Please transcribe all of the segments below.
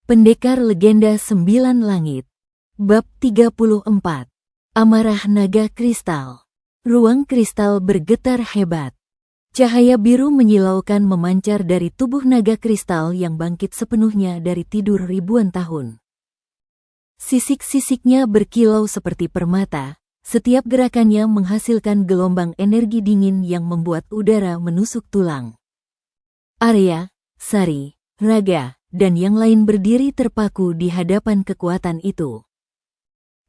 Pendekar Legenda Sembilan Langit. Bab 34. Amarah Naga Kristal. Ruang kristal bergetar hebat. Cahaya biru menyilaukan memancar dari tubuh naga kristal yang bangkit sepenuhnya dari tidur ribuan tahun. Sisik-sisiknya berkilau seperti permata, setiap gerakannya menghasilkan gelombang energi dingin yang membuat udara menusuk tulang. Arya, Sari, Raga, dan yang lain berdiri terpaku di hadapan kekuatan itu.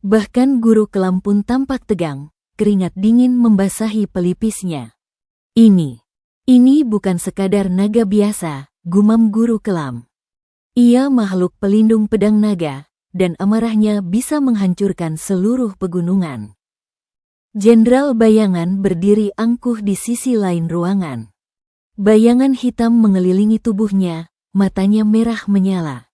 Bahkan Guru Kelam pun tampak tegang, keringat dingin membasahi pelipisnya. Ini bukan sekadar naga biasa, gumam Guru Kelam. Ia makhluk pelindung pedang naga, dan amarahnya bisa menghancurkan seluruh pegunungan. Jenderal Bayangan berdiri angkuh di sisi lain ruangan. Bayangan hitam mengelilingi tubuhnya, matanya merah menyala.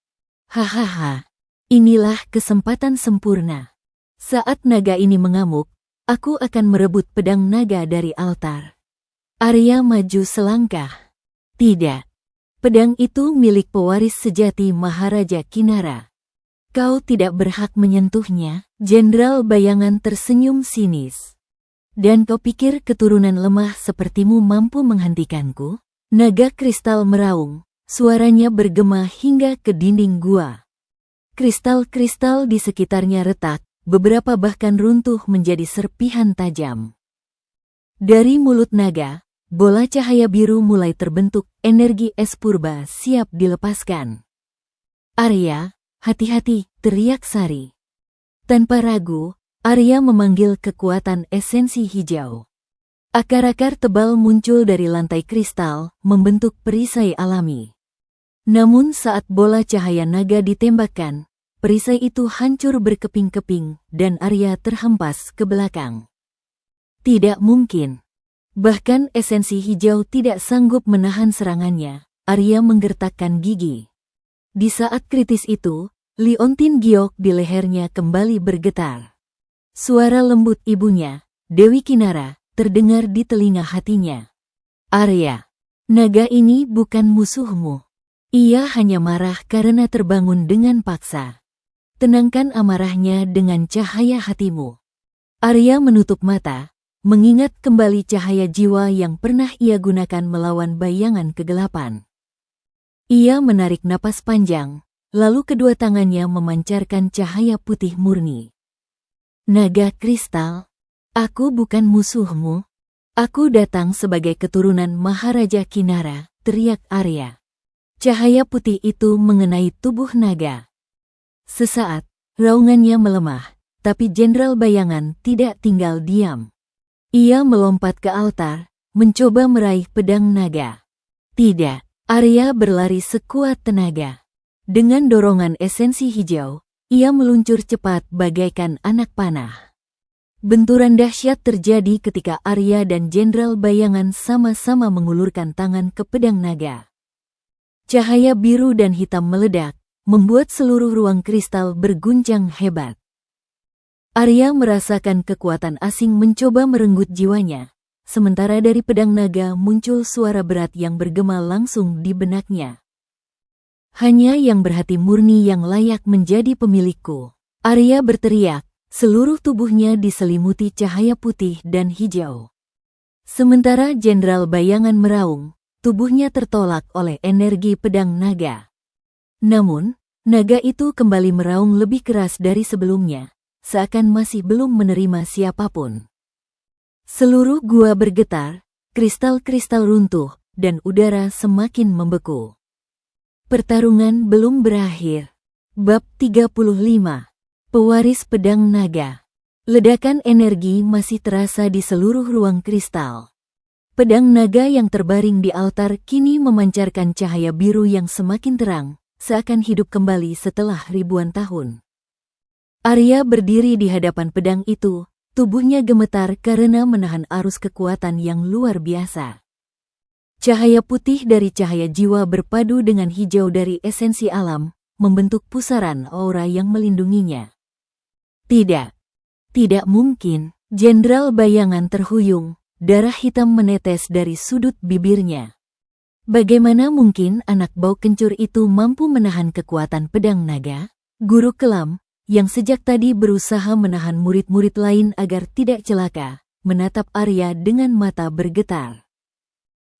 Hahaha, inilah kesempatan sempurna. Saat naga ini mengamuk, aku akan merebut pedang naga dari altar. Arya maju selangkah. Tidak. Pedang itu milik pewaris sejati Maharaja Kinara. Kau tidak berhak menyentuhnya. Jenderal Bayangan tersenyum sinis. Dan kau pikir keturunan lemah sepertimu mampu menghentikanku? Naga kristal meraung. Suaranya bergema hingga ke dinding gua. Kristal-kristal di sekitarnya retak, beberapa bahkan runtuh menjadi serpihan tajam. Dari mulut naga, bola cahaya biru mulai terbentuk, energi es purba siap dilepaskan. Arya, hati-hati, teriak Sari. Tanpa ragu, Arya memanggil kekuatan esensi hijau. Akar-akar tebal muncul dari lantai kristal, membentuk perisai alami. Namun saat bola cahaya naga ditembakkan, perisai itu hancur berkeping-keping dan Arya terhempas ke belakang. Tidak mungkin. Bahkan esensi hijau tidak sanggup menahan serangannya. Arya menggertakkan gigi. Di saat kritis itu, liontin giok di lehernya kembali bergetar. Suara lembut ibunya, Dewi Kinara, terdengar di telinga hatinya. Arya, naga ini bukan musuhmu. Ia hanya marah karena terbangun dengan paksa. Tenangkan amarahnya dengan cahaya hatimu. Arya menutup mata, mengingat kembali cahaya jiwa yang pernah ia gunakan melawan bayangan kegelapan. Ia menarik napas panjang, lalu kedua tangannya memancarkan cahaya putih murni. Naga kristal, aku bukan musuhmu. Aku datang sebagai keturunan Maharaja Kinara, teriak Arya. Cahaya putih itu mengenai tubuh naga. Sesaat, raungannya melemah, tapi Jenderal Bayangan tidak tinggal diam. Ia melompat ke altar, mencoba meraih pedang naga. Tidak, Arya berlari sekuat tenaga. Dengan dorongan esensi hijau, ia meluncur cepat bagaikan anak panah. Benturan dahsyat terjadi ketika Arya dan Jenderal Bayangan sama-sama mengulurkan tangan ke pedang naga. Cahaya biru dan hitam meledak, membuat seluruh ruang kristal berguncang hebat. Arya merasakan kekuatan asing mencoba merenggut jiwanya, sementara dari pedang naga muncul suara berat yang bergema langsung di benaknya. Hanya yang berhati murni yang layak menjadi pemilikku. Arya berteriak, seluruh tubuhnya diselimuti cahaya putih dan hijau. Sementara Jenderal Bayangan meraung, tubuhnya tertolak oleh energi pedang naga. Namun, naga itu kembali meraung lebih keras dari sebelumnya, seakan masih belum menerima siapapun. Seluruh gua bergetar, kristal-kristal runtuh, dan udara semakin membeku. Pertarungan belum berakhir. Bab 35. Pewaris Pedang Naga. Ledakan energi masih terasa di seluruh ruang kristal. Pedang naga yang terbaring di altar kini memancarkan cahaya biru yang semakin terang, seakan hidup kembali setelah ribuan tahun. Arya berdiri di hadapan pedang itu, tubuhnya gemetar karena menahan arus kekuatan yang luar biasa. Cahaya putih dari cahaya jiwa berpadu dengan hijau dari esensi alam, membentuk pusaran aura yang melindunginya. Tidak mungkin. Jenderal Bayangan terhuyung. Darah hitam menetes dari sudut bibirnya. Bagaimana mungkin anak bau kencur itu mampu menahan kekuatan pedang naga? Guru kelam, yang sejak tadi berusaha menahan murid-murid lain agar tidak celaka, menatap Arya dengan mata bergetar.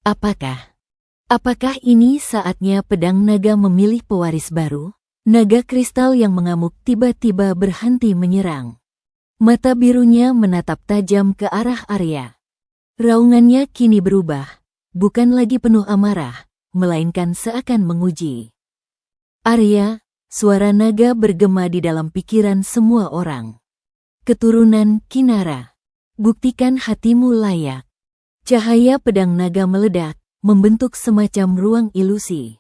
Apakah ini saatnya pedang naga memilih pewaris baru? Naga kristal yang mengamuk tiba-tiba berhenti menyerang. Mata birunya menatap tajam ke arah Arya. Raungannya kini berubah, bukan lagi penuh amarah, melainkan seakan menguji. Arya, suara naga bergema di dalam pikiran semua orang. Keturunan Kinara, buktikan hatimu layak. Cahaya pedang naga meledak, membentuk semacam ruang ilusi.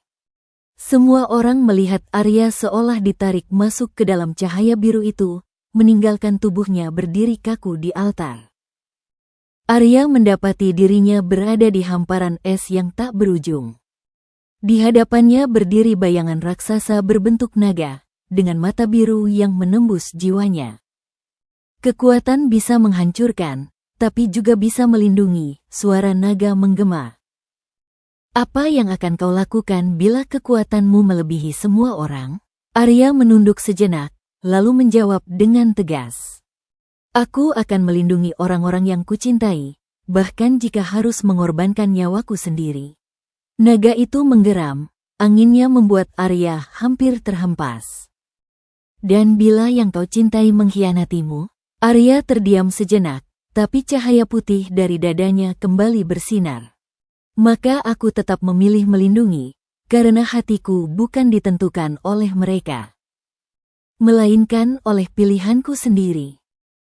Semua orang melihat Arya seolah ditarik masuk ke dalam cahaya biru itu, meninggalkan tubuhnya berdiri kaku di altar. Arya mendapati dirinya berada di hamparan es yang tak berujung. Di hadapannya berdiri bayangan raksasa berbentuk naga, dengan mata biru yang menembus jiwanya. Kekuatan bisa menghancurkan, tapi juga bisa melindungi, suara naga menggema. Apa yang akan kau lakukan bila kekuatanmu melebihi semua orang? Arya menunduk sejenak, lalu menjawab dengan tegas. Aku akan melindungi orang-orang yang kucintai, bahkan jika harus mengorbankan nyawaku sendiri. Naga itu menggeram, anginnya membuat Arya hampir terhempas. Dan bila yang kau cintai mengkhianatimu? Arya terdiam sejenak, tapi cahaya putih dari dadanya kembali bersinar. Maka aku tetap memilih melindungi, karena hatiku bukan ditentukan oleh mereka, melainkan oleh pilihanku sendiri.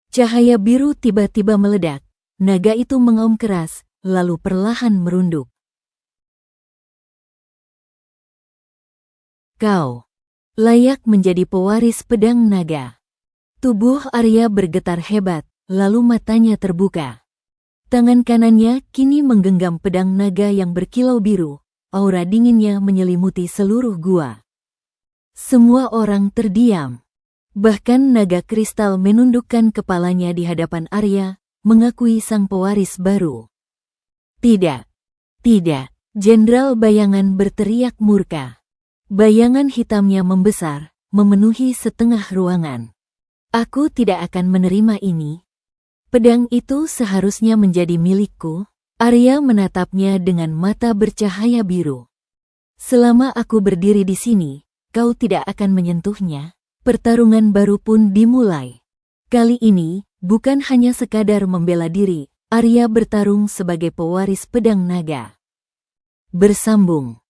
Cahaya biru tiba-tiba meledak, naga itu mengaum keras, lalu perlahan merunduk. Kau layak menjadi pewaris pedang naga. Tubuh Arya bergetar hebat, lalu matanya terbuka. Tangan kanannya kini menggenggam pedang naga yang berkilau biru, aura dinginnya menyelimuti seluruh gua. Semua orang terdiam. Bahkan naga kristal menundukkan kepalanya di hadapan Arya, mengakui sang pewaris baru. Tidak. Jenderal Bayangan berteriak murka. Bayangan hitamnya membesar, memenuhi setengah ruangan. Aku tidak akan menerima ini. Pedang itu seharusnya menjadi milikku. Arya menatapnya dengan mata bercahaya biru. Selama aku berdiri di sini, kau tidak akan menyentuhnya. Pertarungan baru pun dimulai. Kali ini, bukan hanya sekadar membela diri, Arya bertarung sebagai pewaris pedang naga. Bersambung.